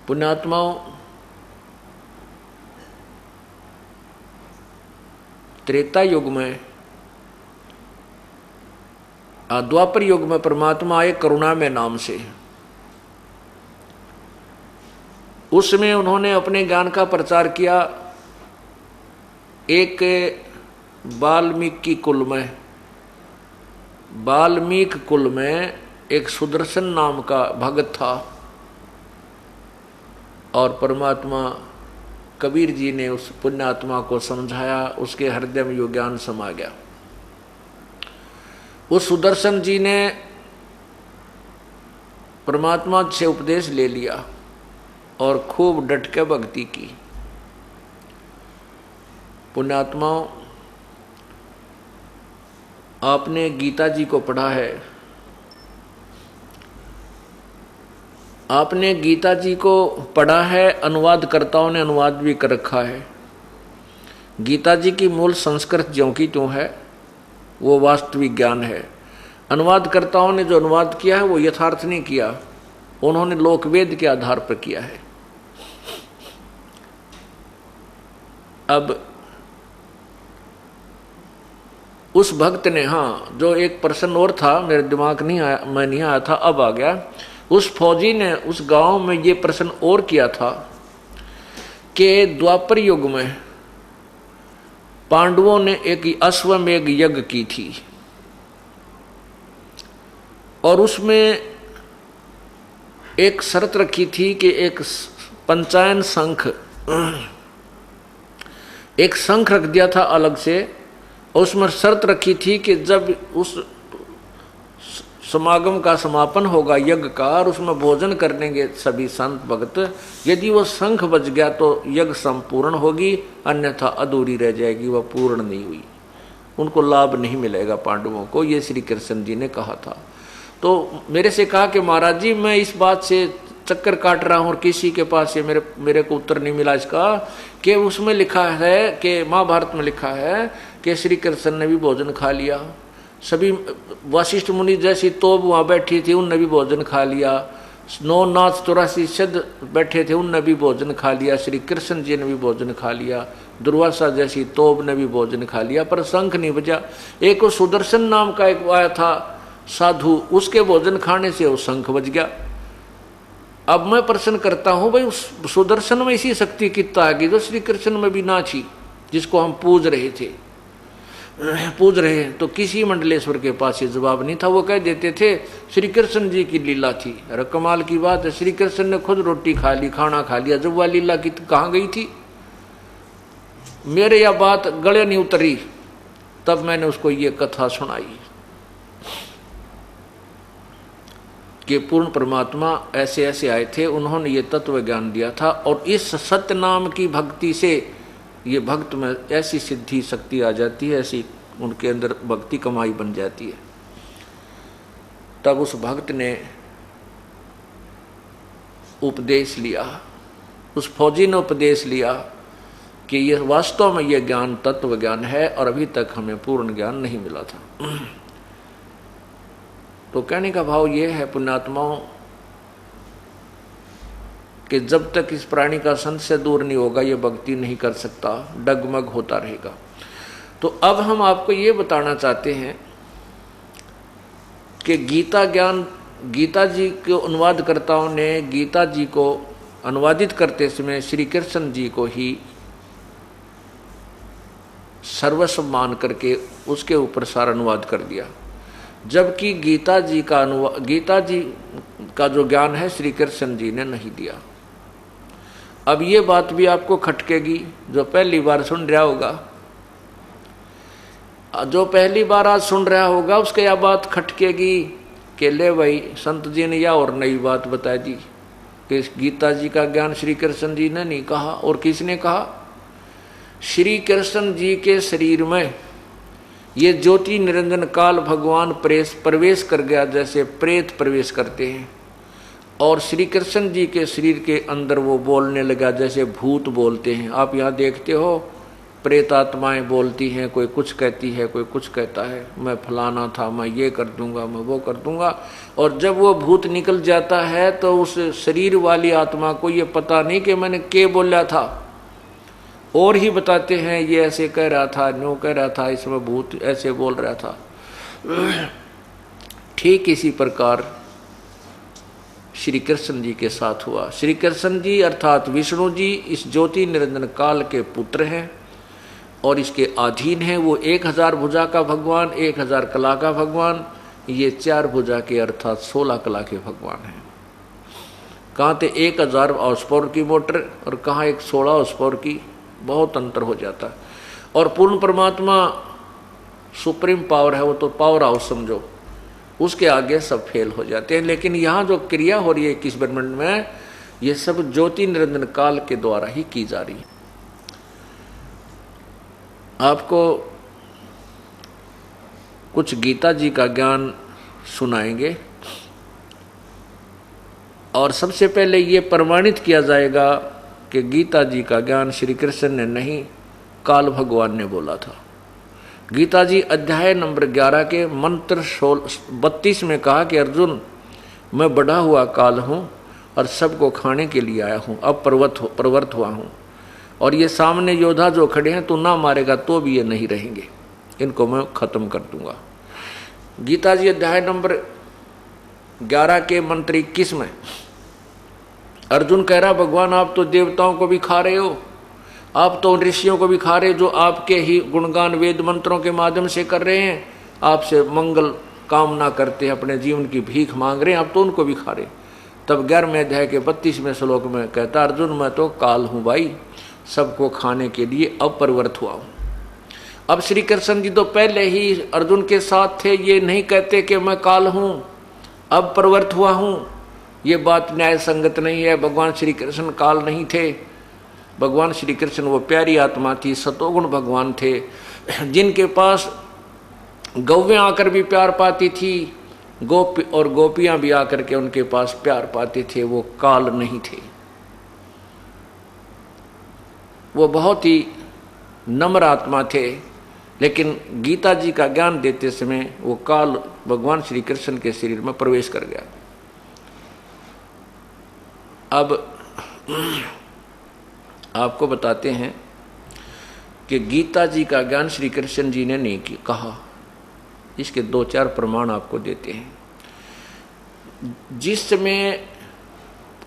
पुण्यात्माओं, त्रेता युग में, द्वापर युग में परमात्मा आए करुणा में नाम से। उसमें उन्होंने अपने ज्ञान का प्रचार किया। एक वाल्मीकि कुल में एक सुदर्शन नाम का भगत था और परमात्मा कबीर जी ने उस पुण्यात्मा को समझाया, उसके हृदय में यो ज्ञान समा गया। उस सुदर्शन जी ने परमात्मा से उपदेश ले लिया और खूब डट के भक्ति की। पुण्यात्माओं, आपने गीता जी को पढ़ा है, आपने गीता जी को पढ़ा है, अनुवादकर्ताओं ने अनुवाद भी कर रखा है। गीता जी की मूल संस्कृत ज्यों की त्यों है, वो वास्तविक ज्ञान है। अनुवादकर्ताओं ने जो अनुवाद किया है वो यथार्थ नहीं किया, उन्होंने लोकवेद के आधार पर किया है। अब उस भक्त ने, हाँ, जो एक प्रश्न और था मेरे दिमाग नहीं आया, मैं नहीं आया था, अब आ गया। उस फौजी ने उस गांव में ये प्रश्न और किया था कि द्वापर युग में पांडवों ने एक अश्वमेध यज्ञ की थी और उसमें एक शर्त रखी थी कि एक पंचायन शंख, एक शंख रख दिया था अलग से। उसमें शर्त रखी थी कि जब उस समागम का समापन होगा यज्ञ का और उसमें भोजन करेंगे सभी संत भक्त, यदि वो शंख बज गया तो यज्ञ संपूर्ण होगी, अन्यथा अधूरी रह जाएगी, वह पूर्ण नहीं हुई, उनको लाभ नहीं मिलेगा पांडवों को। ये श्री कृष्ण जी ने कहा था। तो मेरे से कहा कि महाराज जी, मैं इस बात से चक्कर काट रहा हूँ और किसी के पास से मेरे को उत्तर नहीं मिला इसका, कि उसमें लिखा है कि महाभारत में लिखा है कि श्री कृष्ण ने भी भोजन खा लिया, सभी वशिष्ठ मुनि जैसी तोब वहाँ बैठी थी उनने भी भोजन खा लिया, 9 नाथ 84 सिद्ध बैठे थे उनने भी भोजन खा लिया, श्री कृष्ण जी ने भी भोजन खा लिया, दुर्वासा जैसी तोब ने भी भोजन खा लिया, पर शंख नहीं बजा। एक वो सुदर्शन नाम का एक आया था साधु, उसके भोजन खाने से वो शंख बज गया। अब मैं प्रश्न करता हूं, भाई उस सुदर्शन में इसी शक्ति कितना है जो श्री कृष्ण में भी ना थी, जिसको हम पूज रहे हैं, तो किसी मंडलेश्वर के पास ये जवाब नहीं था। वो कह देते थे श्री कृष्ण जी की लीला थी। अरे कमाल की बात है, श्री कृष्ण ने खुद रोटी खा ली, खाना खा लिया, जब वह लीला की कहाँ गई थी? मेरे यह बात गले नहीं उतरी, तब मैंने उसको ये कथा सुनाई कि पूर्ण परमात्मा ऐसे ऐसे आए थे, उन्होंने ये तत्व ज्ञान दिया था और इस सत्य नाम की भक्ति से ये भक्त में ऐसी सिद्धि शक्ति आ जाती है, ऐसी उनके अंदर भक्ति कमाई बन जाती है। तब उस भक्त ने उपदेश लिया, उस फौजी ने उपदेश लिया कि ये वास्तव में ये ज्ञान तत्व ज्ञान है और अभी तक हमें पूर्ण ज्ञान नहीं मिला था। तो कहने का भाव ये है पुण्यात्माओं कि जब तक इस प्राणी का संत से दूर नहीं होगा ये भक्ति नहीं कर सकता, डगमग होता रहेगा। तो अब हम आपको ये बताना चाहते हैं कि गीता ज्ञान, गीता जी के अनुवादकर्ताओं ने गीता जी को अनुवादित करते समय श्री कृष्ण जी को ही सर्वस्व मान करके उसके ऊपर सारा अनुवाद कर दिया, जबकि गीता जी का जो ज्ञान है श्री कृष्ण जी ने नहीं दिया। अब ये बात भी आपको खटकेगी जो पहली बार सुन रहा होगा, जो पहली बार आज सुन रहा होगा उसके यह बात खटकेगी कि ले भाई संत जी ने या और नई बात बता दी कि गीता जी का ज्ञान श्री कृष्ण जी ने नहीं कहा। और किसने कहा? श्री कृष्ण जी के शरीर में ये ज्योति निरंजन काल भगवान प्रवेश कर गया, जैसे प्रेत प्रवेश करते हैं, और श्री कृष्ण जी के शरीर के अंदर वो बोलने लगा जैसे भूत बोलते हैं। आप यहाँ देखते हो प्रेत आत्माएं बोलती हैं, कोई कुछ कहती है, कोई कुछ कहता है, मैं फलाना था, मैं ये कर दूंगा, मैं वो कर दूंगा। और जब वो भूत निकल जाता है तो उस शरीर वाली आत्मा को ये पता नहीं कि मैंने क्या बोला था, और ही बताते हैं ये ऐसे कह रहा था, न्यू कह रहा था, इसमें भूत ऐसे बोल रहा था। ठीक इसी प्रकार श्री कृष्ण जी के साथ हुआ। श्री कृष्ण जी अर्थात विष्णु जी इस ज्योति निरंजन काल के पुत्र हैं और इसके अधीन हैं। वो 1000 भुजा का भगवान, 1000 कला का भगवान, ये 4 भुजा के अर्थात 16 कला के भगवान हैं। कहाँ थे 1000 हॉर्स पावर की मोटर और कहाँ एक 16 हॉर्स पावर की, बहुत अंतर हो जाता है। और पूर्ण परमात्मा सुप्रीम पावर है, वो तो पावर हाउस समझो, उसके आगे सब फेल हो जाते हैं। लेकिन यहाँ जो क्रिया हो रही है 21 ब्रह्मांड में, ये सब ज्योति निरंजन काल के द्वारा ही की जा रही है। आपको कुछ गीता जी का ज्ञान सुनाएंगे और सबसे पहले ये प्रमाणित किया जाएगा कि गीता जी का ज्ञान श्री कृष्ण ने नहीं, काल भगवान ने बोला था। गीता जी अध्याय नंबर 11 के मंत्र 32 में कहा कि अर्जुन, मैं बढ़ा हुआ काल हूँ और सबको खाने के लिए आया हूँ, अब प्रवृत्त हुआ हूँ, और ये सामने योद्धा जो खड़े हैं तू ना मारेगा तो भी ये नहीं रहेंगे, इनको मैं खत्म कर दूंगा। गीता जी अध्याय नंबर 11 के मंत्र 21 में अर्जुन कह रहा, भगवान आप तो देवताओं को भी खा रहे हो, आप तो उन ऋषियों को भी खा रहे जो आपके ही गुणगान वेद मंत्रों के माध्यम से कर रहे हैं, आपसे मंगल कामना करते हैं, अपने जीवन की भीख मांग रहे हैं, आप तो उनको भी खा रहे। तब 11वें अध्याय के 32वें श्लोक में कहता, अर्जुन मैं तो काल हूँ भाई, सबको खाने के लिए अब प्रवृत्त हुआ हूँ। अब श्री कृष्ण जी तो पहले ही अर्जुन के साथ थे, ये नहीं कहते कि मैं काल हूँ अब प्रवृत्त हुआ हूँ, ये बात न्याय संगत नहीं है। भगवान श्री कृष्ण काल नहीं थे, भगवान श्री कृष्ण वो प्यारी आत्मा थी, सतोगुण भगवान थे, जिनके पास गौवें आकर भी प्यार पाती थी, और गोपियां भी आकर के उनके पास प्यार पाते थे, वो काल नहीं थे। वो बहुत ही नम्र आत्मा थे, लेकिन गीता जी का ज्ञान देते समय वो काल भगवान श्री कृष्ण के शरीर में प्रवेश कर गया। अब आपको बताते हैं कि गीता जी का ज्ञान श्री कृष्ण जी ने नहीं कहा, इसके 2-4 प्रमाण आपको देते हैं। जिस समय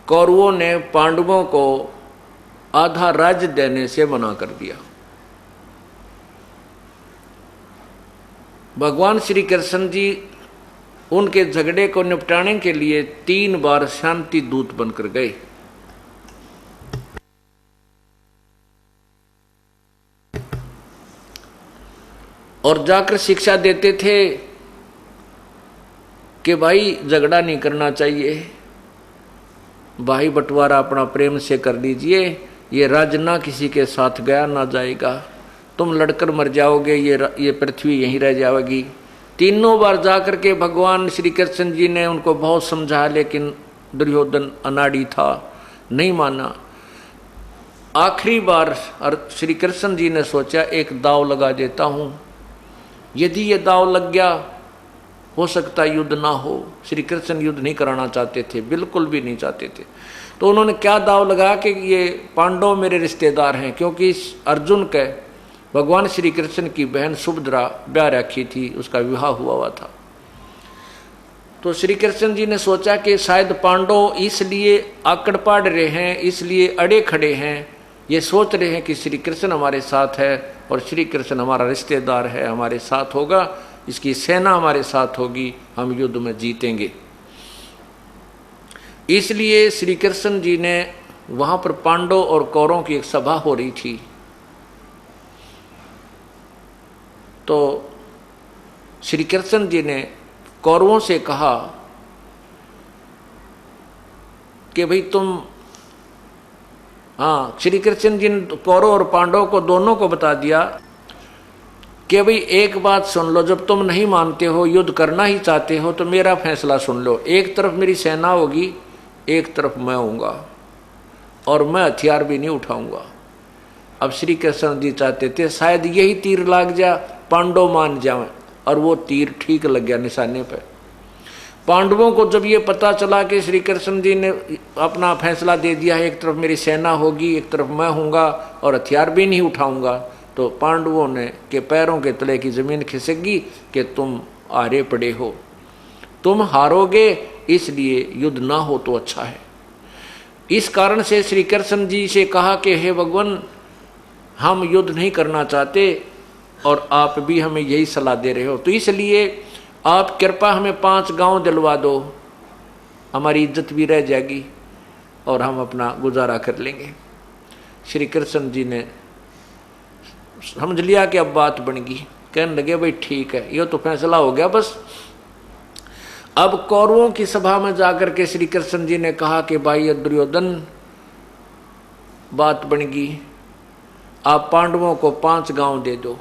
कौरवों ने पांडवों को आधा राज्य देने से मना कर दिया, भगवान श्री कृष्ण जी उनके झगड़े को निपटाने के लिए 3 बार शांति दूत बनकर गए। और जाकर शिक्षा देते थे कि भाई झगड़ा नहीं करना चाहिए, भाई बंटवारा अपना प्रेम से कर लीजिए, ये राज्य ना किसी के साथ गया ना जाएगा, तुम लड़कर मर जाओगे, ये पृथ्वी यहीं रह जाएगी। 3 बार जाकर के भगवान श्री कृष्ण जी ने उनको बहुत समझाया, लेकिन दुर्योधन अनाड़ी था, नहीं माना। आखिरी बार श्री कृष्ण जी ने सोचा एक दाव लगा देता हूँ, यदि ये दाव लग गया हो सकता युद्ध ना हो। श्री कृष्ण युद्ध नहीं कराना चाहते थे, बिल्कुल भी नहीं चाहते थे। तो उन्होंने क्या दाव लगाया कि ये पांडव मेरे रिश्तेदार हैं, क्योंकि अर्जुन के भगवान श्री कृष्ण की बहन सुभद्रा ब्याह रखी थी, उसका विवाह हुआ था। तो श्री कृष्ण जी ने सोचा कि शायद पांडव इसलिए आकड़ पाड़ रहे हैं, इसलिए अड़े खड़े हैं, ये सोच रहे हैं कि श्री कृष्ण हमारे साथ है और श्री कृष्ण हमारा रिश्तेदार है, हमारे साथ होगा, इसकी सेना हमारे साथ होगी, हम युद्ध में जीतेंगे। इसलिए श्री कृष्ण जी ने वहां पर पांडव और कौरवों की एक सभा हो रही थी, तो श्री कृष्ण जी ने कौरवों से कहा कि भाई तुम, हाँ, श्री कृष्ण जी ने कौरव और पांडव को दोनों को बता दिया कि भाई एक बात सुन लो, जब तुम नहीं मानते हो, युद्ध करना ही चाहते हो, तो मेरा फैसला सुन लो। एक तरफ मेरी सेना होगी, एक तरफ मैं होऊंगा, और मैं हथियार भी नहीं उठाऊंगा। अब श्री कृष्ण जी चाहते थे शायद यही तीर लाग जा, पांडव मान जाए, और वो तीर ठीक लग गया निशाने पे। पांडवों को जब ये पता चला कि श्री कृष्ण जी ने अपना फैसला दे दिया है, एक तरफ मेरी सेना होगी, एक तरफ मैं हूँगा और हथियार भी नहीं उठाऊंगा, तो पांडवों ने के पैरों के तले की जमीन खिसकी कि तुम हारे पड़े हो, तुम हारोगे, इसलिए युद्ध ना हो तो अच्छा है। इस कारण से श्री कृष्ण जी से कहा कि हे भगवान, हम युद्ध नहीं करना चाहते और आप भी हमें यही सलाह दे रहे हो, तो इसलिए आप कृपा हमें 5 गांव दिलवा दो, हमारी इज्जत भी रह जाएगी और हम अपना गुजारा कर लेंगे। श्री कृष्ण जी ने समझ लिया कि अब बात बन गई, कहने लगे भाई ठीक है, ये तो फैसला हो गया बस। अब कौरवों की सभा में जाकर के श्री कृष्ण जी ने कहा कि भाई दुर्योधन, बात बन गई, आप पांडवों को 5 गांव दे दो।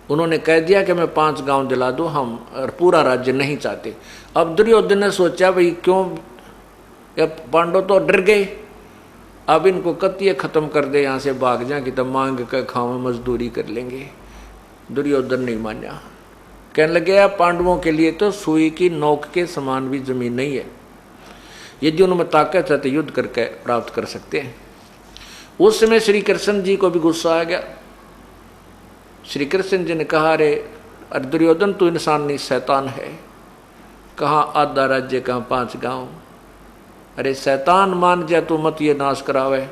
उन्होंने कह दिया कि मैं 5 गांव दिला दूं, हम पूरा राज्य नहीं चाहते। अब दुर्योधन ने सोचा भाई क्यों, पांडव तो डर गए, अब इनको कतिये खत्म कर दे, यहाँ से भाग जाए कि तब मांग कर खाओ, मजदूरी कर लेंगे। दुर्योधन नहीं माना, कहने लगे पांडवों के लिए तो सुई की नोक के समान भी जमीन नहीं है, यदि उनमें ताकत है तो युद्ध करके प्राप्त कर सकते हैं। उस समय श्री कृष्ण जी को भी गुस्सा आ गया। श्री कृष्ण जी ने कहा अरे दुर्योधन तू इंसान नहीं शैतान है, कहाँ आधा राज्य कहाँ 5 गांव, अरे शैतान मान जा तू मत ये नाश करावे।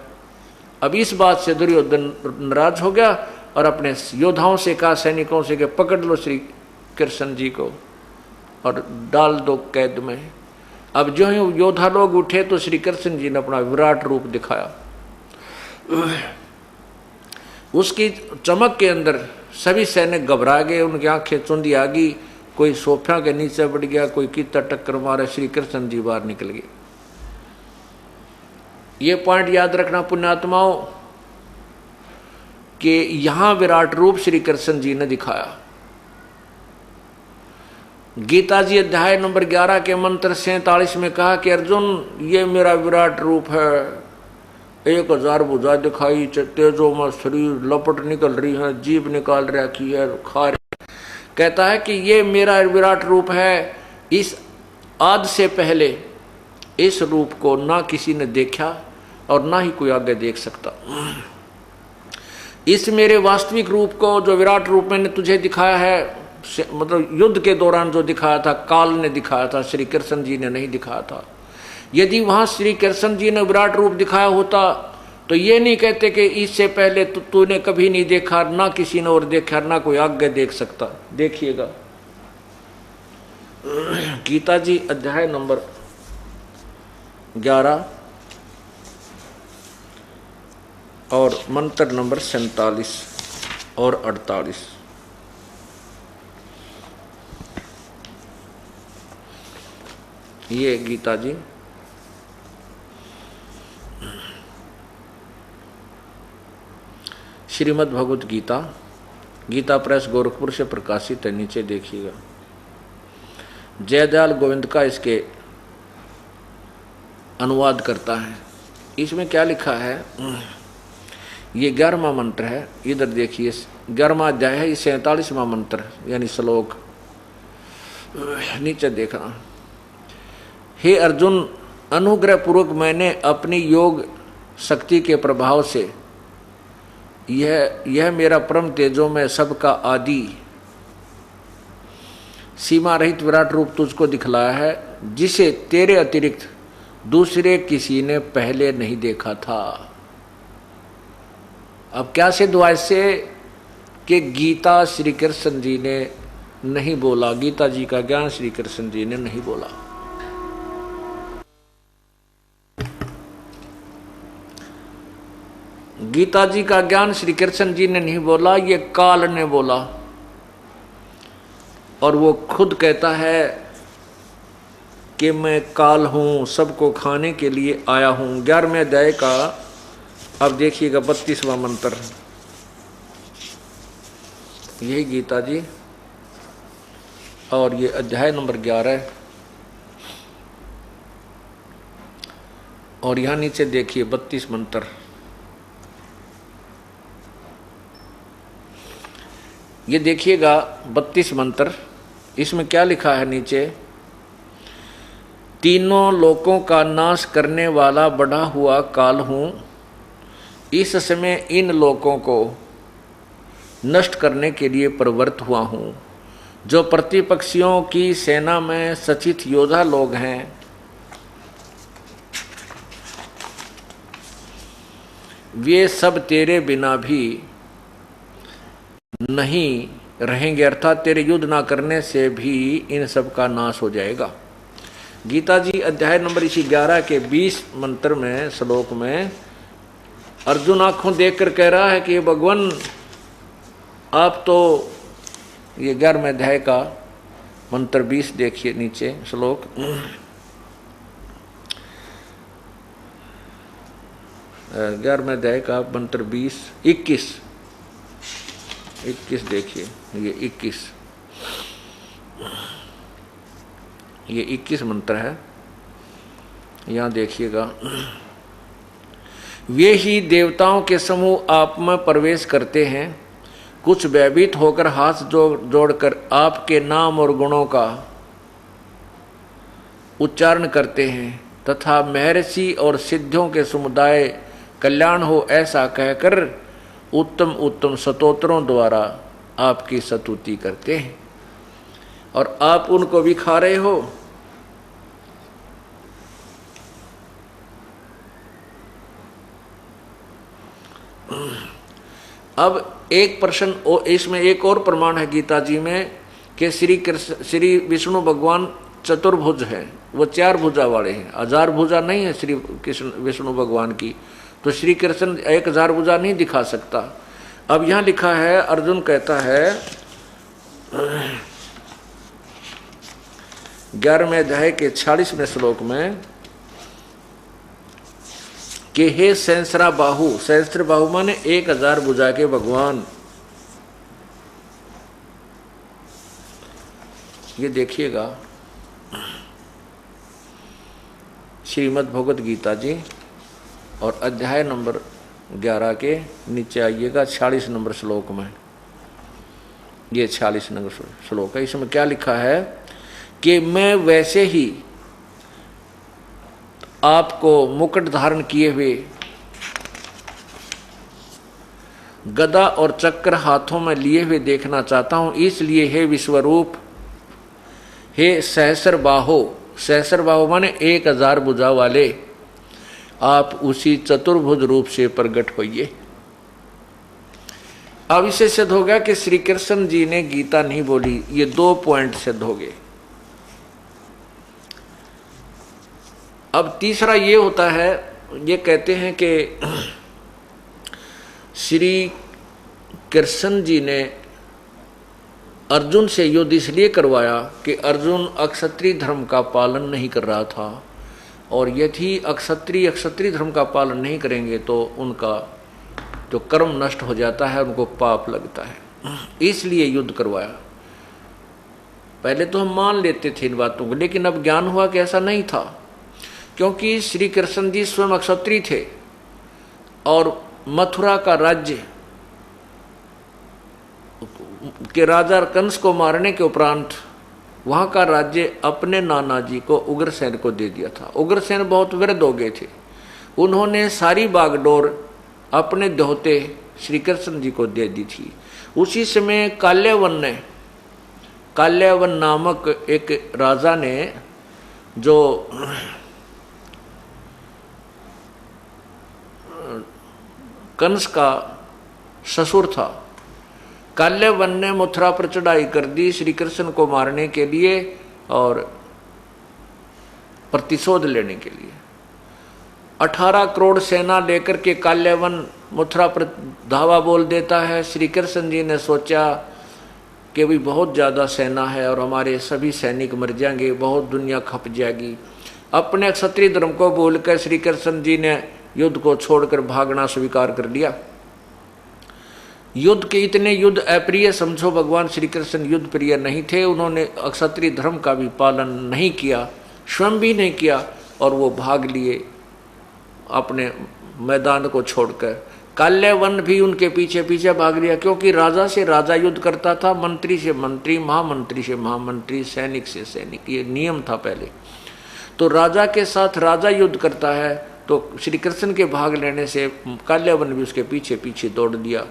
अब इस बात से दुर्योधन नाराज हो गया और अपने योद्धाओं से कहा, सैनिकों से कि पकड़ लो श्री कृष्ण जी को और डाल दो कैद में। अब जो ही योद्धा लोग उठे तो श्री कृष्ण जी ने अपना विराट रूप दिखाया। उसकी चमक के अंदर सभी सैनिक घबरा गए, उनकी आंखें चुंदी आ गई, कोई सोफा के नीचे बढ़ गया, कोई कितना टक्कर मारे, श्री कृष्ण जी बाहर निकल गए। ये पॉइंट याद रखना पुण्यात्माओं कि यहां विराट रूप श्री कृष्ण जी ने दिखाया। गीता जी अध्याय नंबर 11 के मंत्र 47 में कहा कि अर्जुन ये मेरा विराट रूप है, 1000 भुजा दिखाई, तेजों में शरीर लपट निकल रही है, जीभ निकाल रखी है, खा रही। कहता है कि ये मेरा विराट रूप है, इस आदि से पहले इस रूप को ना किसी ने देखा और ना ही कोई आगे देख सकता। इस मेरे वास्तविक रूप को, जो विराट रूप मैंने तुझे दिखाया है, मतलब युद्ध के दौरान जो दिखाया था, काल ने दिखाया था, श्री कृष्ण जी ने नहीं दिखाया था। यदि वहां श्री कृष्ण जी ने विराट रूप दिखाया होता तो ये नहीं कहते कि इससे पहले तूने कभी नहीं देखा, ना किसी ने और देखा, ना कोई आगे देख सकता। देखिएगा गीता जी अध्याय नंबर 11 और मंत्र नंबर 47 और 48। ये गीता जी श्रीमद् भगवत गीता, गीता प्रेस गोरखपुर से प्रकाशित है। नीचे देखिएगा, जयदयाल गोविंद का इसके अनुवाद करता है। इसमें क्या लिखा है, ये 11वां मंत्र है। इधर देखिए 11वां अध्याय है, ये 47वां मंत्र यानी श्लोक। नीचे देखा, हे अर्जुन, अनुग्रह पूर्वक मैंने अपनी योग शक्ति के प्रभाव से यह मेरा परम तेजों में सबका आदि सीमा रहित विराट रूप तुझको दिखलाया है, जिसे तेरे अतिरिक्त दूसरे किसी ने पहले नहीं देखा था। अब क्या सिद्ध हुआ इससे कि गीता श्री कृष्ण जी ने नहीं बोला, गीता जी का ज्ञान श्री कृष्ण जी ने नहीं बोला। गीता जी का ज्ञान श्री कृष्ण जी ने नहीं बोला, ये काल ने बोला। और वो खुद कहता है कि मैं काल हूं, सबको खाने के लिए आया हूं। 11वें अध्याय का अब देखिएगा 32वां मंत्र, यही गीता जी और ये अध्याय नंबर 11 और यहां नीचे देखिए 32 मंत्र। ये देखिएगा 32 मंत्र, इसमें क्या लिखा है नीचे, तीनों लोकों का नाश करने वाला बढ़ा हुआ काल हूं, इस समय इन लोकों को नष्ट करने के लिए प्रवृत्त हुआ हूं। जो प्रतिपक्षियों की सेना में सचित योद्धा लोग हैं, वे सब तेरे बिना भी नहीं रहेंगे, अर्थात तेरे युद्ध ना करने से भी इन सब का नाश हो जाएगा। गीता जी अध्याय नंबर इसी 11 के 20 मंत्र में, श्लोक में अर्जुन आंखों देखकर कह रहा है कि भगवान आप तो, ये 11वें अध्याय का मंत्र 20 देखिए नीचे श्लोक, ग्यारहवें अध्याय का मंत्र 21 देखिए, ये 21 मंत्र है, यहाँ देखिएगा। वे ही देवताओं के समूह आप में प्रवेश करते हैं, कुछ भयभीत होकर हाथ जोड़कर आपके नाम और गुणों का उच्चारण करते हैं, तथा महर्षि और सिद्धों के समुदाय कल्याण हो ऐसा कहकर उत्तम उत्तम स्तोत्रों द्वारा आपकी स्तुति करते हैं, और आप उनको भी खा रहे हो। अब एक प्रश्न, इसमें एक और प्रमाण है गीता जी में कि श्री विष्णु भगवान चतुर्भुज है, वो 4 भुजा वाले हैं, 1000 भुजा नहीं है श्री कृष्ण विष्णु भगवान की, तो श्री कृष्ण 1000 भुजा नहीं दिखा सकता। अब यहां लिखा है, अर्जुन कहता है 11वें अध्याय के 46वें श्लोक में कि हे सहस्रा बाहु, सहस्त्र बाहु माने 1000 भुजा के भगवान। ये देखिएगा श्रीमद् भगवत गीता जी और अध्याय नंबर 11 के नीचे आइएगा 46 नंबर श्लोक में, ये 46 नंबर श्लोक है। इसमें क्या लिखा है कि मैं वैसे ही आपको मुकुट धारण किए हुए, गदा और चक्र हाथों में लिए हुए देखना चाहता हूं, इसलिए हे विश्वरूप, हे सहस्र बाहो, सहस्र बाहो माने 1000 भुजा वाले, आप उसी चतुर्भुज रूप से प्रकट होइए। अब इसे सिद्ध हो गया कि श्री कृष्ण जी ने गीता नहीं बोली, ये 2 पॉइंट सिद्ध हो गए। अब तीसरा ये होता है, ये कहते हैं कि श्री कृष्ण जी ने अर्जुन से युद्ध इसलिए करवाया कि अर्जुन अक्षत्रिय धर्म का पालन नहीं कर रहा था, और यदि अक्षत्रिय धर्म का पालन नहीं करेंगे तो उनका जो कर्म नष्ट हो जाता है, उनको पाप लगता है, इसलिए युद्ध करवाया। पहले तो हम मान लेते थे इन बातों को, लेकिन अब ज्ञान हुआ कि ऐसा नहीं था, क्योंकि श्री कृष्ण जी स्वयं अक्षत्रिय थे और मथुरा का राज्य के राजा कंस को मारने के उपरांत वहां का राज्य अपने नाना जी को उग्रसेन को दे दिया था। उग्रसेन बहुत वृद्ध हो गए थे, उन्होंने सारी बागडोर अपने दोहते श्री कृष्ण जी को दे दी थी। उसी समय काल्यावन नामक एक राजा ने, जो कंस का ससुर था, काल्यावन ने मथुरा पर चढ़ाई कर दी श्री कृष्ण को मारने के लिए और प्रतिशोध लेने के लिए। 18 करोड़ सेना लेकर के काल्यावन मथुरा पर धावा बोल देता है। श्री कृष्ण जी ने सोचा कि भी बहुत ज़्यादा सेना है और हमारे सभी सैनिक मर जाएंगे, बहुत दुनिया खप जाएगी। अपने क्षत्रिय धर्म को भूलकर श्री कृष्ण जी ने युद्ध को छोड़कर भागना स्वीकार कर लिया। युद्ध के इतने युद्ध अप्रिय समझो, भगवान श्री कृष्ण युद्ध प्रिय नहीं थे, उन्होंने क्षत्रिय धर्म का भी पालन नहीं किया, स्वयं भी नहीं किया, और वो भाग लिए अपने मैदान को छोड़कर। काल्यवन भी उनके पीछे पीछे भाग लिया, क्योंकि राजा से राजा युद्ध करता था, मंत्री से मंत्री, महामंत्री से महामंत्री, सैनिक से सैनिक, ये नियम था पहले। तो राजा के साथ राजा युद्ध करता है, तो श्री कृष्ण के भाग लेने से काल्यवन भी उसके पीछे पीछे दौड़ दिया।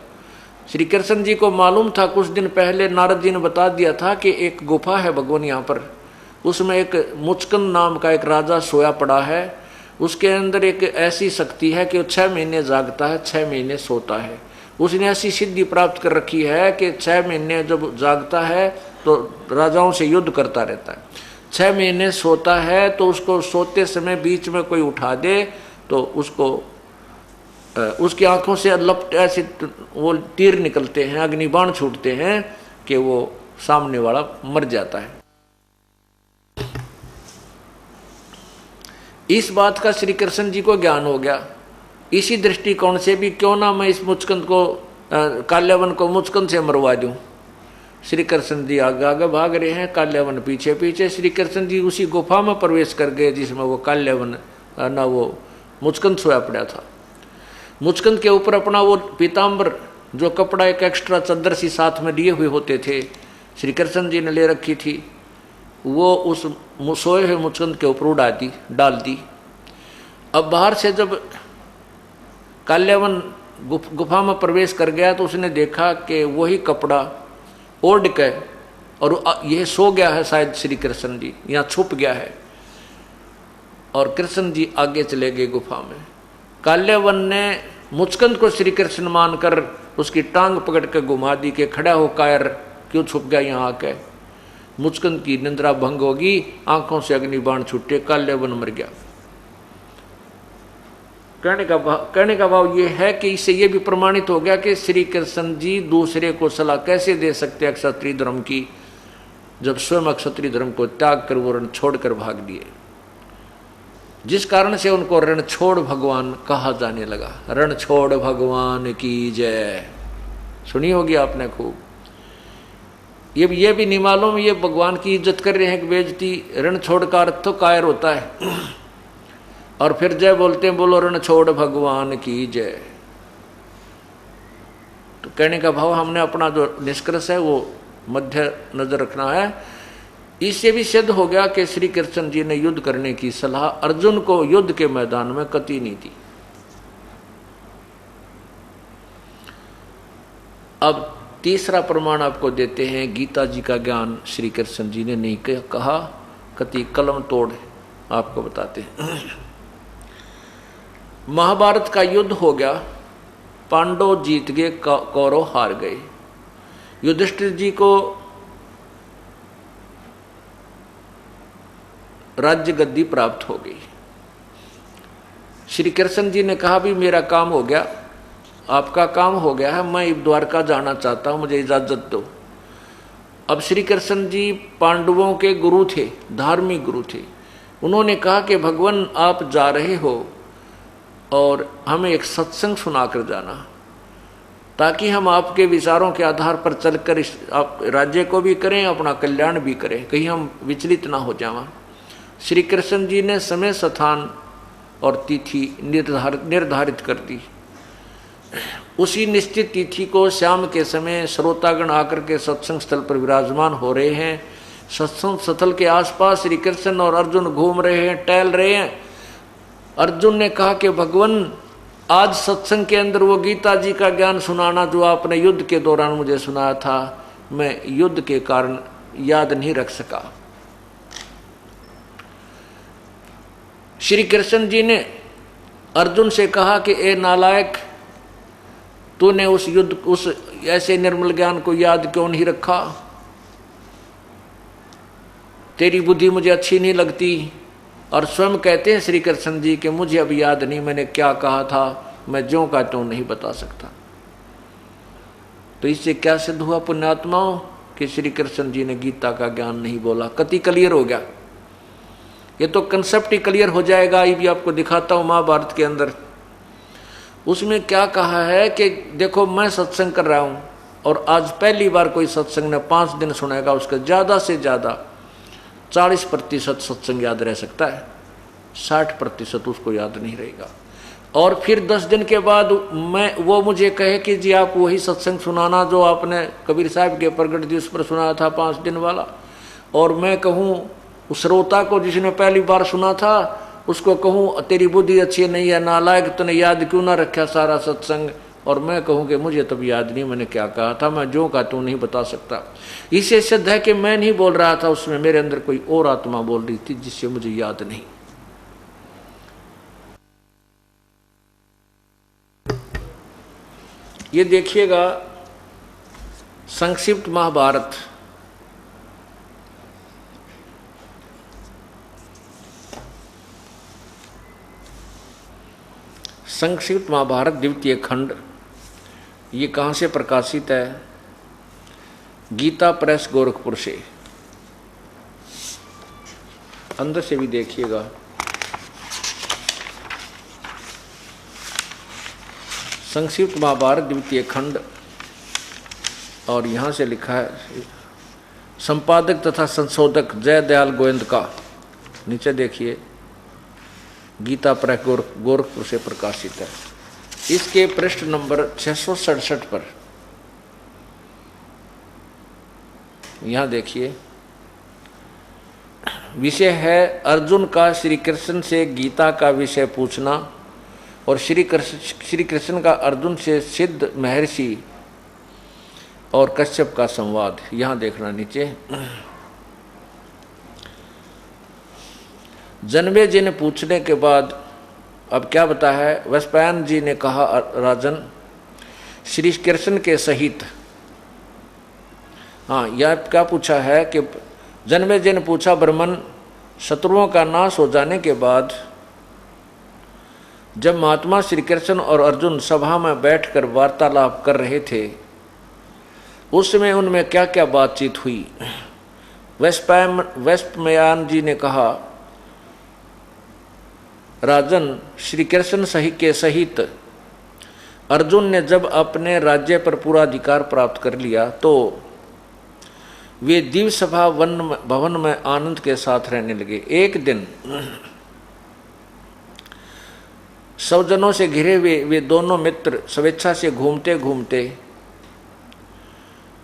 श्री कृष्ण जी को मालूम था, कुछ दिन पहले नारद जी ने बता दिया था कि एक गुफा है भगवान यहाँ पर, उसमें एक मुचकंद नाम का एक राजा सोया पड़ा है, उसके अंदर एक ऐसी शक्ति है कि वो 6 महीने जागता है, 6 महीने सोता है। उसने ऐसी सिद्धि प्राप्त कर रखी है कि 6 महीने जब जागता है तो राजाओं से युद्ध करता रहता है, 6 महीने सोता है तो उसको सोते समय बीच में कोई उठा दे तो उसको उसकी आंखों से लपट ऐसे वो तीर निकलते हैं, अग्निबाण छूटते हैं कि वो सामने वाला मर जाता है। इस बात का श्री कृष्ण जी को ज्ञान हो गया। इसी दृष्टिकोण से भी क्यों ना मैं इस मुचकंद को काल्यवन को मुचकंद से मरवा दूं। श्री कृष्ण जी आगे आगे भाग रहे हैं, काल्यवन पीछे पीछे। श्री कृष्ण जी उसी गुफा में प्रवेश कर गए जिसमें वो काल्यवन ना वो मुचकंद सोया पड़ा था। मुचकंद के ऊपर अपना वो पीताम्बर जो कपड़ा एक एक्स्ट्रा चद्दर सी साथ में लिए हुए होते थे, श्री कृष्ण जी ने ले रखी थी, वो उस सोए हुए मुचकंद के ऊपर डाल दी। अब बाहर से जब काल्यवन गुफा में प्रवेश कर गया तो उसने देखा कि वही कपड़ा ओढ़ के और यह सो गया है, शायद श्री कृष्ण जी यहाँ छुप गया है। और कृष्ण जी आगे चले गए गुफा में। काल्यवन ने मुचकंद को श्री कृष्ण मानकर उसकी टांग पकड़ के घुमा दी कि खड़ा हो कायर, क्यों छुप गया यहाँ आके। मुचकंद की निंद्रा भंग होगी, आंखों से अग्निबाण छूटे, काल्यवन मर गया। कहने का भाव ये है कि इससे ये भी प्रमाणित हो गया कि श्री कृष्ण जी दूसरे को सलाह कैसे दे सकते हैं क्षत्रिय धर्म की, जब स्वयं क्षत्रिय धर्म को त्याग कर वो रण छोड़कर भाग दिए, जिस कारण से उनको रण छोड़ भगवान कहा जाने लगा। रण छोड़ भगवान की जय, सुनी होगी आपने खूब। ये भी नहीं मालूम ये भगवान की इज्जत कर रहे हैं कि बेइज्जती। रण छोड़ का अर्थ तो कायर होता है, और फिर जय बोलते हैं, बोलो रण छोड़ भगवान की जय। तो कहने का भाव हमने अपना जो निष्कर्ष है वो मध्य नजर रखना है। इससे भी सिद्ध हो गया कि श्री कृष्ण जी ने युद्ध करने की सलाह अर्जुन को युद्ध के मैदान में कतई नहीं दी। अब तीसरा प्रमाण आपको देते हैं, गीता जी का ज्ञान श्री कृष्ण जी ने नहीं कहा, कति कलम तोड़ आपको बताते हैं। महाभारत का युद्ध हो गया, पांडव जीत गए, कौरव हार गए। युधिष्ठिर जी को राज्य गद्दी प्राप्त हो गई। श्री कृष्ण जी ने कहा भी मेरा काम हो गया, आपका काम हो गया है, मैं द्वारका जाना चाहता हूं, मुझे इजाजत दो। अब श्री कृष्ण जी पांडवों के गुरु थे, धार्मिक गुरु थे। उन्होंने कहा कि भगवान आप जा रहे हो और हमें एक सत्संग सुनाकर जाना, ताकि हम आपके विचारों के आधार पर चलकर इस राज्य को भी करें, अपना कल्याण भी करें, कहीं हम विचलित ना हो जाएं। श्री कृष्ण जी ने समय, स्थान और तिथि निर्धारित कर दी। उसी निश्चित तिथि को शाम के समय श्रोतागण आकर के सत्संग स्थल पर विराजमान हो रहे हैं। सत्संग स्थल के आसपास श्री कृष्ण और अर्जुन घूम रहे हैं, टहल रहे हैं। अर्जुन ने कहा कि भगवान आज सत्संग के अंदर वो गीता जी का ज्ञान सुनाना जो आपने युद्ध के दौरान मुझे सुनाया था, मैं युद्ध के कारण याद नहीं रख सका। श्री कृष्ण जी ने अर्जुन से कहा कि ए नालायक, तूने उस युद्ध उस ऐसे निर्मल ज्ञान को याद क्यों नहीं रखा? तेरी बुद्धि मुझे अच्छी नहीं लगती। और स्वयं कहते हैं श्री कृष्ण जी कि मुझे अब याद नहीं मैंने क्या कहा था, मैं ज्यों का त्यों नहीं बता सकता। तो इससे क्या सिद्ध हुआ पुण्यात्माओं कि श्री कृष्ण जी ने गीता का ज्ञान नहीं बोला। कति क्लियर हो गया, ये तो कंसेप्ट ही क्लियर हो जाएगा। ये भी आपको दिखाता हूं महाभारत के अंदर। उसमें क्या कहा है कि देखो मैं सत्संग कर रहा हूं और आज पहली बार कोई सत्संग ने 5 दिन सुनेगा, उसका ज्यादा से ज्यादा 40% सत्संग याद रह सकता है, 60% उसको याद नहीं रहेगा। और फिर 10 दिन के बाद वो मुझे कहे कि जी आप वही सत्संग सुनाना जो आपने कबीर साहब के प्रगट दिवस पर सुनाया था 5 दिन वाला, और मैं कहूँ उस श्रोता को जिसने पहली बार सुना था उसको कहूँ तेरी बुद्धि अच्छी नहीं है, नालायक, तूने याद क्यों ना रखा सारा सत्संग, और मैं कहूँ कि मुझे तब याद नहीं मैंने क्या कहा था, मैं जो कहा तू नहीं बता सकता। इसे सिद्ध है कि मैं नहीं बोल रहा था, उसमें मेरे अंदर कोई और आत्मा बोल रही थी जिससे मुझे याद नहीं। ये देखिएगा संक्षिप्त महाभारत, संक्षिप्त महाभारत द्वितीय खंड, ये कहाँ से प्रकाशित है? गीता प्रेस गोरखपुर से। अंदर से भी देखिएगा। संक्षिप्त महाभारत द्वितीय खंड, और यहाँ से लिखा है संपादक तथा संशोधक जय दयाल गोविंद का। नीचे देखिए गीता प्रेस गोरखपुर से प्रकाशित है। इसके पृष्ठ नंबर 667 पर यहाँ देखिए, विषय है अर्जुन का श्री कृष्ण से गीता का विषय पूछना और श्री कृष्ण का अर्जुन से सिद्ध महर्षि और कश्यप का संवाद। यहाँ देखना नीचे, जन्मे जी ने पूछने के बाद अब क्या बता है? वैशंपायन जी ने कहा, राजन श्री कृष्ण के सहित। हाँ, यह क्या पूछा है कि जन्मे जी ने पूछा, ब्रह्मन शत्रुओं का नाश हो जाने के बाद जब महात्मा श्री कृष्ण और अर्जुन सभा में बैठकर वार्तालाप कर रहे थे उस समय उनमें क्या क्या बातचीत हुई? वैशंपायन जी ने कहा, राजन श्री कृष्ण के सहित अर्जुन ने जब अपने राज्य पर पूरा अधिकार प्राप्त कर लिया तो वे दिव्य सभा भवन में आनंद के साथ रहने लगे। एक दिन सब जनों से घिरे हुए वे दोनों मित्र स्वेच्छा से घूमते घूमते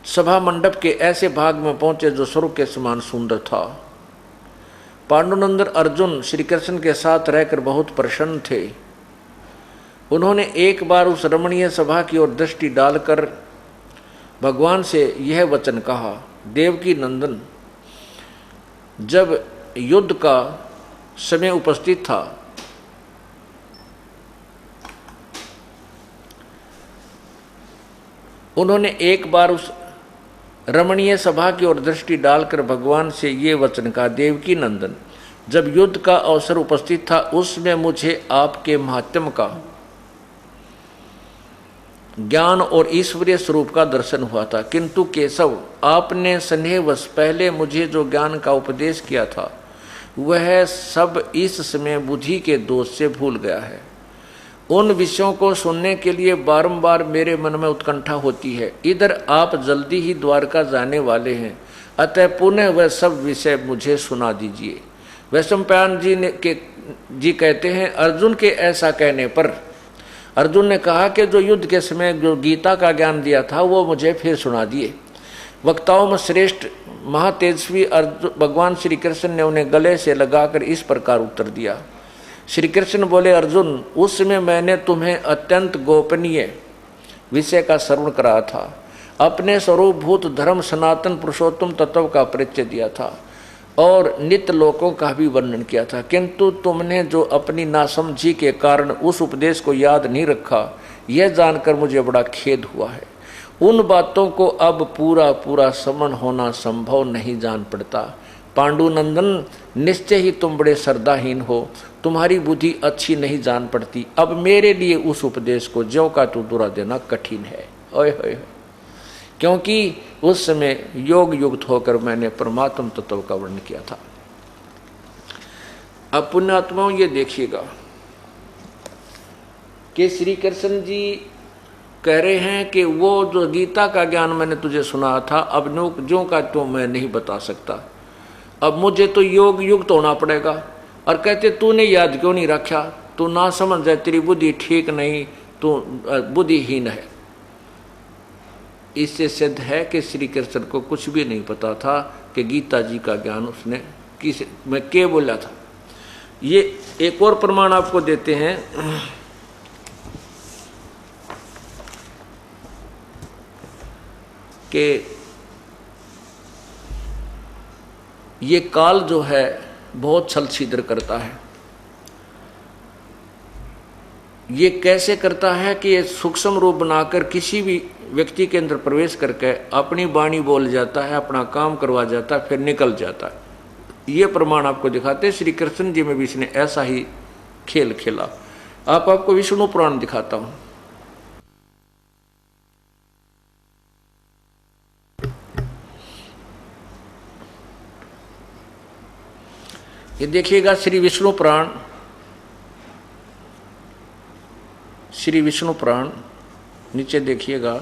सभा मंडप के ऐसे भाग में पहुंचे जो स्वर्ग के समान सुंदर था। पांडुनंदन अर्जुन श्री कृष्ण के साथ रहकर बहुत प्रसन्न थे। उन्होंने एक बार उस रमणीय सभा की ओर दृष्टि डालकर भगवान से यह वचन कहा, देवकी नंदन, जब युद्ध का समय उपस्थित था उन्होंने एक बार उस रमणीय सभा की ओर दृष्टि डालकर भगवान से ये वचन कहा, देवकी नंदन, जब युद्ध का अवसर उपस्थित था उसमें मुझे आपके महात्म्य का ज्ञान और ईश्वरीय स्वरूप का दर्शन हुआ था, किंतु केशव आपने स्नेहवश पहले मुझे जो ज्ञान का उपदेश किया था वह सब इस समय बुद्धि के दोष से भूल गया है। उन विषयों को सुनने के लिए बारंबार मेरे मन में उत्कंठा होती है। इधर आप जल्दी ही द्वारका जाने वाले हैं, अतः पुनः वह सब विषय मुझे सुना दीजिए। वैशंपायन जी कहते हैं, अर्जुन के ऐसा कहने पर अर्जुन ने कहा कि जो युद्ध के समय जो गीता का ज्ञान दिया था वो मुझे फिर सुना दिए। वक्ताओं में श्रेष्ठ महातेजस्वी भगवान श्री कृष्ण ने उन्हें गले से लगाकर इस प्रकार उत्तर दिया। श्री कृष्ण बोले, अर्जुन उस समय मैंने तुम्हें अत्यंत गोपनीय विषय का श्रवण कराया था, अपने स्वरूपभूत धर्म सनातन पुरुषोत्तम तत्व का परिचय दिया था और नित्य लोकों का भी वर्णन किया था, किंतु तुमने जो अपनी नासमझी के कारण उस उपदेश को याद नहीं रखा, यह जानकर मुझे बड़ा खेद हुआ है। उन बातों को अब पूरा पूरा समन होना संभव नहीं जान पड़ता। पांडुनंदन, निश्चय ही तुम बड़े श्रद्धाहीन हो, तुम्हारी बुद्धि अच्छी नहीं जान पड़ती। अब मेरे लिए उस उपदेश को ज्यों का त्यों दोहरा देना कठिन है। ओए होए, क्योंकि उस समय योग युक्त होकर मैंने परमात्म तत्व का वर्णन किया था। अब पुण्यात्माओं ये देखिएगा कि श्री कृष्ण जी कह रहे हैं कि वो जो गीता का ज्ञान मैंने तुझे सुनाया था अब ज्यों का त्यों मैं नहीं बता सकता, अब मुझे तो योग युक्त होना पड़ेगा। और कहते तूने याद क्यों नहीं रखा, तू ना समझ है, तेरी बुद्धि ठीक नहीं, तू बुद्धिहीन है। इससे सिद्ध है कि श्री कृष्ण को कुछ भी नहीं पता था कि गीता जी का ज्ञान उसने किस में क्या बोला था। ये एक और प्रमाण आपको देते हैं कि ये काल जो है बहुत छल छिद्र करता है। ये कैसे करता है कि ये सूक्ष्म रूप बनाकर किसी भी व्यक्ति के अंदर प्रवेश करके अपनी वाणी बोल जाता है, अपना काम करवा जाता है, फिर निकल जाता है। ये प्रमाण आपको दिखाते हैं श्री कृष्ण जी में भी इसने ऐसा ही खेल खेला। आपको विष्णु पुराण दिखाता हूं। ये देखिएगा श्री विष्णु पुराण, श्री विष्णु पुराण नीचे देखिएगा,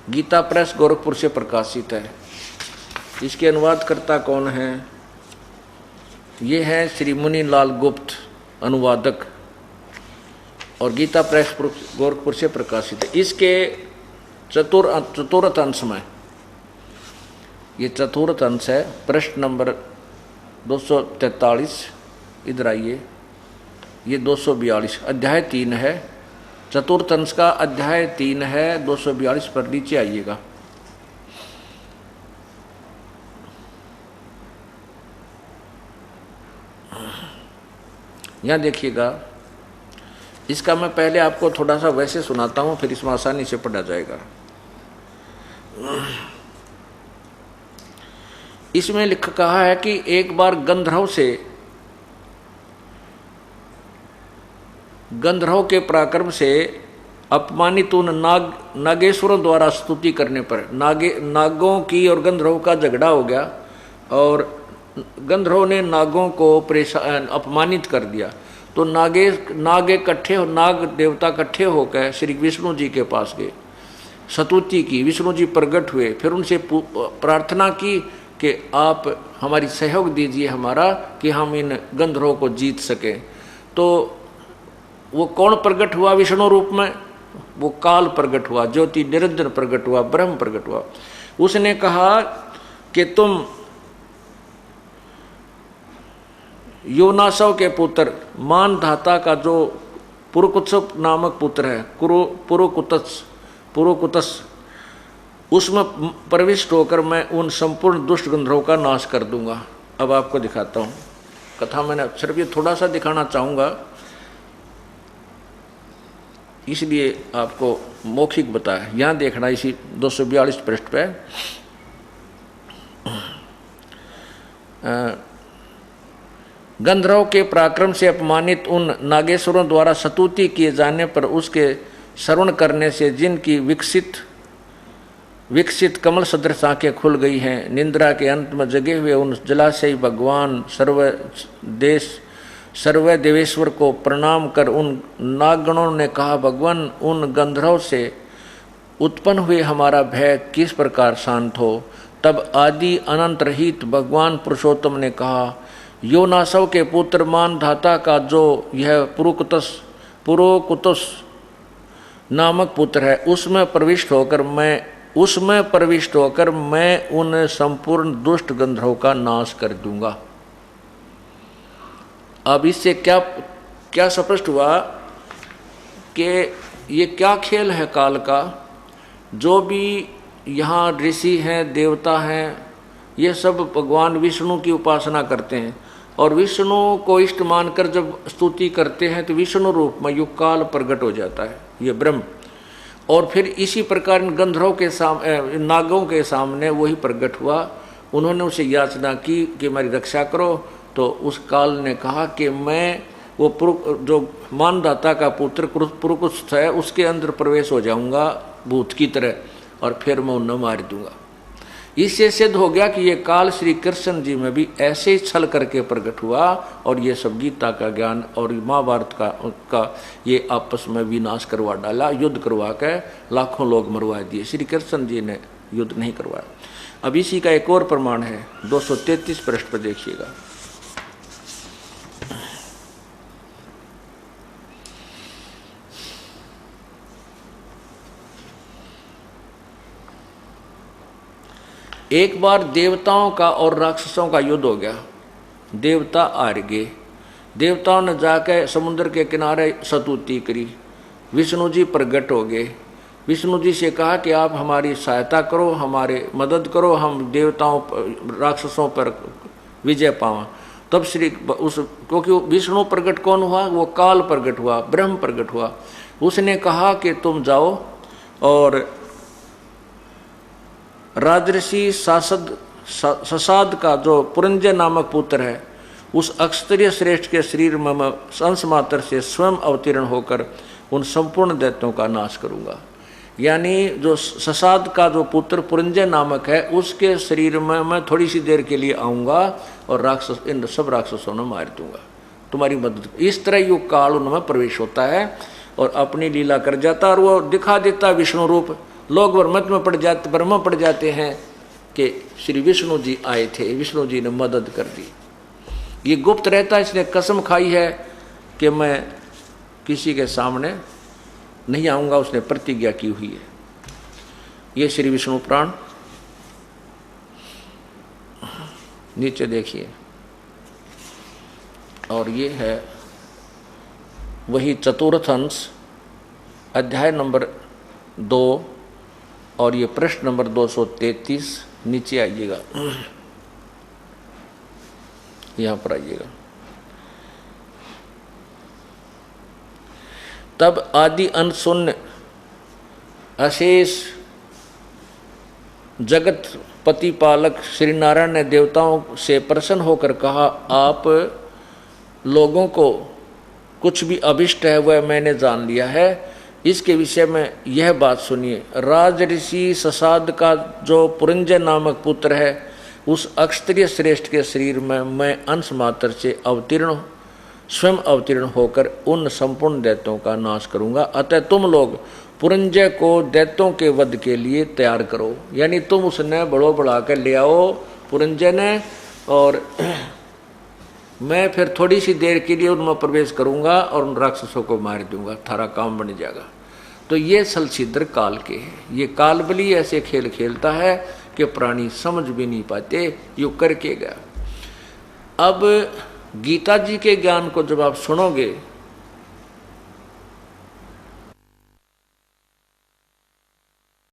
गीता प्रेस गोरखपुर से प्रकाशित है। इसके अनुवादकर्ता कौन है? ये है श्री मुनीलाल गुप्त अनुवादक, और गीता प्रेस गोरखपुर से प्रकाशित है। इसके चतुर्थ अंश में, ये चतुर्थ अंश है, पृष्ठ नंबर 243, इधर आइए, ये 242, अध्याय 3 है, चतुर्थ अंश का अध्याय 3 है, 242 पर नीचे आइएगा। यहाँ देखिएगा, इसका मैं पहले आपको थोड़ा सा वैसे सुनाता हूँ, फिर इसमें आसानी से पढ़ा जाएगा। इसमें कहा है कि एक बार गंधर्व के पराक्रम से अपमानित उन नागेश्वरों द्वारा स्तुति करने पर नागों की और गंधर्व का झगड़ा हो गया, और गंधर्व ने नागों को अपमानित कर दिया। तो नाग देवता इकट्ठे होकर श्री विष्णु जी के पास गए, स्तुति की, विष्णु जी प्रकट हुए, फिर उनसे प्रार्थना की कि आप हमारी सहयोग दीजिए हमारा, कि हम इन गंधर्वों को जीत सकें। तो वो कौन प्रकट हुआ विष्णु रूप में? वो काल प्रकट हुआ, ज्योति निरंजन प्रकट हुआ, ब्रह्म प्रकट हुआ। उसने कहा कि तुम योनासव के पुत्र मानधाता का जो पुरुकुत्स नामक पुत्र है, पुरुकुतस, उसमें प्रविष्ट होकर मैं उन संपूर्ण दुष्ट गंधर्वों का नाश कर दूंगा। अब आपको दिखाता हूँ, कथा मैंने सिर्फ ये थोड़ा सा दिखाना चाहूँगा, इसलिए आपको मौखिक बताया। यहाँ देखना, इसी 242 पृष्ठ पे गंधर्व के पराक्रम से अपमानित उन नागेश्वरों द्वारा स्तुति किए जाने पर उसके श्रवण करने से जिनकी विकसित कमल सदृश आंखें खुल गई हैं, निंद्रा के अंत में जगे हुए उन जलाशयी भगवान सर्व देवेश्वर को प्रणाम कर उन नागगणों ने कहा, भगवान उन गंधर्व से उत्पन्न हुए हमारा भय किस प्रकार शांत हो। तब आदि अनंत रहित भगवान पुरुषोत्तम ने कहा, योनासव के पुत्र मानधाता का जो यह पुरुकुतस नामक पुत्र है, उसमें प्रविष्ट होकर मैं उन संपूर्ण दुष्ट गंधर्वों का नाश कर दूंगा। अब इससे क्या स्पष्ट हुआ कि ये क्या खेल है काल का। जो भी यहाँ ऋषि हैं, देवता हैं, ये सब भगवान विष्णु की उपासना करते हैं, और विष्णु को इष्ट मानकर जब स्तुति करते हैं तो विष्णु रूप में युग काल प्रकट हो जाता है, ये ब्रह्म। और फिर इसी प्रकार गंधर्वों के सामने, नागों के सामने वही प्रकट हुआ। उन्होंने उसे याचना की कि मेरी रक्षा करो। तो उस काल ने कहा कि मैं वो जो मानधाता का पुत्र पुरुकुत्स है, उसके अंदर प्रवेश हो जाऊंगा भूत की तरह, और फिर मैं उन्हें मार दूंगा। इससे सिद्ध हो गया कि ये काल श्री कृष्ण जी में भी ऐसे ही छल करके प्रकट हुआ, और ये सब गीता का ज्ञान और महाभारत का ये आपस में विनाश करवा डाला, युद्ध करवा के लाखों लोग मरवा दिए। श्री कृष्ण जी ने युद्ध नहीं करवाया। अब इसी का एक और प्रमाण है, 233 पृष्ठ पर देखिएगा। एक बार देवताओं का और राक्षसों का युद्ध हो गया, देवता हार गए। देवताओं ने जाकर समुद्र के किनारे स्तुति करी, विष्णु जी प्रकट हो गए। विष्णु जी से कहा कि आप हमारी सहायता करो, हमारे मदद करो, हम देवताओं राक्षसों पर विजय पावा। तब श्री उस क्योंकि विष्णु प्रकट कौन हुआ, वो काल प्रकट हुआ, ब्रह्म प्रकट हुआ। उसने कहा कि तुम जाओ और राजऋषि ससाद का जो पुरंजय नामक पुत्र है, उस अक्षत्रिय श्रेष्ठ के शरीर में मैं अंश मात्र से स्वयं अवतीर्ण होकर उन संपूर्ण दैत्यों का नाश करूंगा। यानी जो ससाद का जो पुत्र पुरंजय नामक है, उसके शरीर में मैं थोड़ी सी देर के लिए आऊँगा और राक्षस इन सब राक्षसों ने मार दूंगा, तुम्हारी मदद। इस तरह युग काल उनमें प्रवेश होता है और अपनी लीला कर जाता, और वो दिखा देता विष्णु रूप। लोग भ्रम में पड़ जाते हैं कि श्री विष्णु जी आए थे, विष्णु जी ने मदद कर दी। ये गुप्त रहता है, इसने कसम खाई है कि मैं किसी के सामने नहीं आऊंगा, उसने प्रतिज्ञा की हुई है। ये श्री विष्णु पुराण नीचे देखिए, और ये है वही चतुर्थ अंश, अध्याय नंबर 2 और ये प्रश्न नंबर 233। नीचे आइएगा, यहां पर आइएगा। तब आदि अंत शून्य अशेष जगत पति पालक श्री नारायण ने देवताओं से प्रसन्न होकर कहा, आप लोगों को कुछ भी अभिष्ट है वह मैंने जान लिया है, इसके विषय में यह बात सुनिए। राजऋषि ससाद का जो पुरंजय नामक पुत्र है, उस अक्षत्रिय श्रेष्ठ के शरीर में मैं अंश मात्र से स्वयं अवतीर्ण होकर उन संपूर्ण दैत्यों का नाश करूंगा। अतः तुम लोग पुरंजय को दैत्यों के वध के लिए तैयार करो। यानी तुम उसने बढ़ा कर ले आओ पुरंजय ने, और मैं फिर थोड़ी सी देर के लिए उनमें प्रवेश करूंगा और उन राक्षसों को मार दूंगा, थारा काम बन जाएगा। तो ये सलछिद्र काल के है। ये काल बली ऐसे खेल खेलता है कि प्राणी समझ भी नहीं पाते, यू करके गया। अब गीता जी के ज्ञान को जब आप सुनोगे